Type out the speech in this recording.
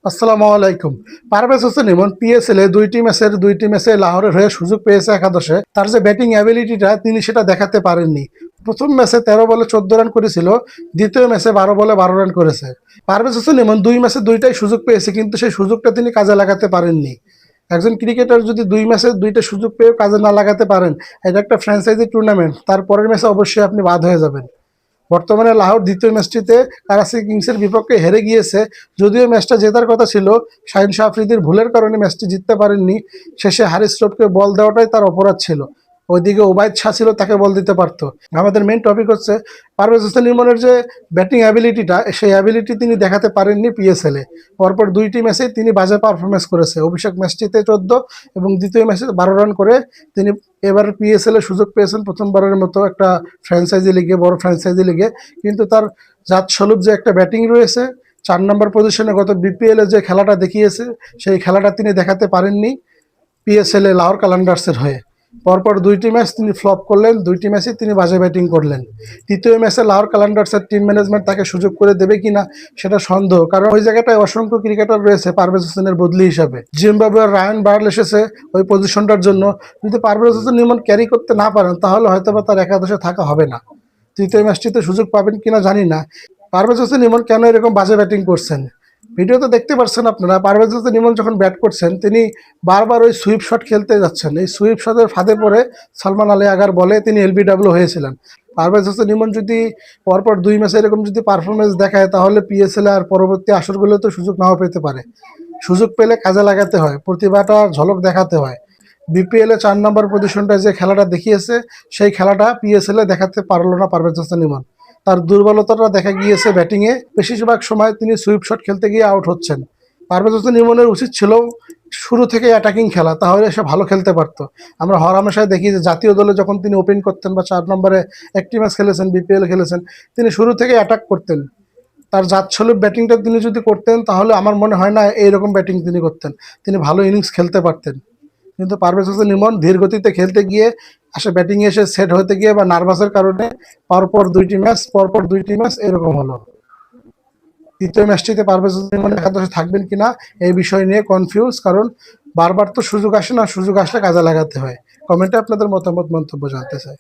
আসসালামু আলাইকুম। পারভেজ হোসেন ইমন পিএসএল এ দুইটি ম্যাচে লাহোরের হয়ে সুযোগ পেয়েছে একাদশে। তার যে ব্যাটিং অ্যাবিলিটিটা তিনি সেটা দেখাতে পারেননি। প্রথম ম্যাচে ১৩ বলে ১৪ রান করেছিল, দ্বিতীয় ম্যাচে ১২ বলে ১২ রান করেছে। পারভেজ হোসেন ইমন দুই ম্যাচে দুইটাই সুযোগ পেয়েছে, কিন্তু সেই সুযোগটা তিনি কাজে লাগাতে পারেননি। একজন ক্রিকেটার যদি দুই ম্যাচে দুইটা সুযোগ পেয়েও কাজে না লাগাতে পারেন, এটা একটা ফ্র্যাঞ্চাইজি টুর্নামেন্ট, তার পরের ম্যাচে অবশ্যই আপনি বাদ হয়ে যাবেন। বর্তমানে লাহোর দ্বিতীয় ম্যাচটিতে কারাচি কিংসের বিপক্ষে হেরে গিয়েছে। যদিও ম্যাচটা জেতার কথা ছিল, শাহিন শাহ আফ্রিদির ভুলের কারণে ম্যাচটি জিততে পারেননি। শেষে হারিস রফকে বল দেওয়াটাই তার অপরাধ ছিল। ওইদিকে ওবায়দ শাহ ছিল, তাকে বল দিতে পারতো। আমাদের মেইন টপিক হচ্ছে পারভেজ হোসেন ইমনের যে ব্যাটিং অ্যাবিলিটিটা, সেই অ্যাবিলিটি তিনি দেখাতে পারেননি পিএসএলে। পরপর দুইটি ম্যাচেই তিনি বাজে পারফরমেন্স করেছে। অভিষেক ম্যাচটিতে ১৪ এবং দ্বিতীয় ম্যাচে ১২ রান করে তিনি এবার পিএসএল এ সুযোগ পেয়েছেন প্রথমবারের মতো একটা ফ্র্যাঞ্চাইজি লিগে, বড় ফ্র্যাঞ্চাইজি লিগে। কিন্তু তার জাতস্বরূপ যে একটা ব্যাটিং রয়েছে, ৪ নম্বর পজিশনে গত বিপিএল এ যে খেলাটা দেখিয়েছে, সেই খেলাটা তিনি দেখাতে পারেননি পিএসএল এ লাহোর কালান্ডার্সের হয়ে। পরপর দুইটি ম্যাচ তিনি ফ্লপ করলেন, দুইটি ম্যাচে তিনি বাজে ব্যাটিং করলেন। তৃতীয় ম্যাচে লাহোর কালান্ডার্সের টিম ম্যানেজমেন্ট তাকে সুযোগ করে দেবে কিনা সেটা সন্দেহ, কারণ ওই জায়গাটায় অসংখ্য ক্রিকেটার রয়েছে পারভেজ হোসেনের বদলি হিসাবে। জিম্বাবুয়ের রায়ান বার্ল এসেছে ওই পজিশনটার জন্য। যদি পারভেজ হোসেন ইমন ক্যারি করতে না পারেন, তাহলে হয়তো বা তার একাদশে থাকা হবে না। তৃতীয় ম্যাচটিতে সুযোগ পাবেন কিনা জানি না। পারভেজ হোসেন ইমন কেন এরকম বাজে ব্যাটিং করছেন, ভিডিওতে দেখতে পাচ্ছেন আপনারা। পারভেজ হোসেন ইমন যখন ব্যাট করছেন, তিনি বারবার ওই সুইপ শট খেলতে যাচ্ছেন। এই সুইপ শটের ফাঁদে পড়ে সালমান আলী আগার বলে তিনি এলবিডব্লিউ হয়েছিলেন। পারভেজ হোসেন ইমন যদি পরপর দুই ম্যাচে এরকম যদি পারফরমেন্স দেখায়, তাহলে পিএসএল আর পরবর্তী আসরগুলোতে সুযোগ নাও পেতে পারে। সুযোগ পেলে কাজে লাগাতে হয়, প্রতিভাটা ঝলক দেখাতে হয়। বিপিএল এ ৪ নম্বর পজিশনটায় যে খেলাটা দেখিয়েছে, সেই খেলাটা পিএসএল এ দেখাতে পারলো না পারভেজ হোসেন ইমন। তার দুর্বলতাটা দেখা গিয়েছে ব্যাটিংয়ে। বেশিরভাগ সময় তিনি সুইপ শট খেলতে গিয়ে আউট হচ্ছেন। পারভেজ হোসেন ইমনের উচিত ছিল শুরু থেকে অ্যাটাকিং খেলা, তাহলে সে ভালো খেলতে পারতো। আমরা হরহামেশাই দেখি যে জাতীয় দলে যখন তিনি ওপেন করতেন বা ৪ নম্বরে একটি ম্যাচ খেলেছেন, বিপিএল খেলেছেন, তিনি শুরু থেকে অ্যাটাক করতেন। তার জাতস্বরূপ ব্যাটিংটা তিনি যদি করতেন, তাহলে আমার মনে হয় না এইরকম ব্যাটিং তিনি করতেন। তিনি ভালো ইনিংস খেলতে পারতেন। কিন্তু পারভেজ হোসেন ইমন ধীর গতিতে খেলতে গিয়ে, ব্যাটিংয়ে এসে সেট হতে গিয়ে বা নার্ভাসের কারণে পরপর দুইটি ম্যাচ এরকম হলো। তৃতীয় ম্যাচটিতে পারভেজ হোসেন ইমন একাদশে থাকবেন কিনা এই বিষয় নিয়ে কনফিউজ, কারণ বারবার তো সুযোগ আসে না, সুযোগ আসলে কাজে লাগাতে হয়। কমেন্টে আপনাদের মতামত মন্তব্য জানতে চাই।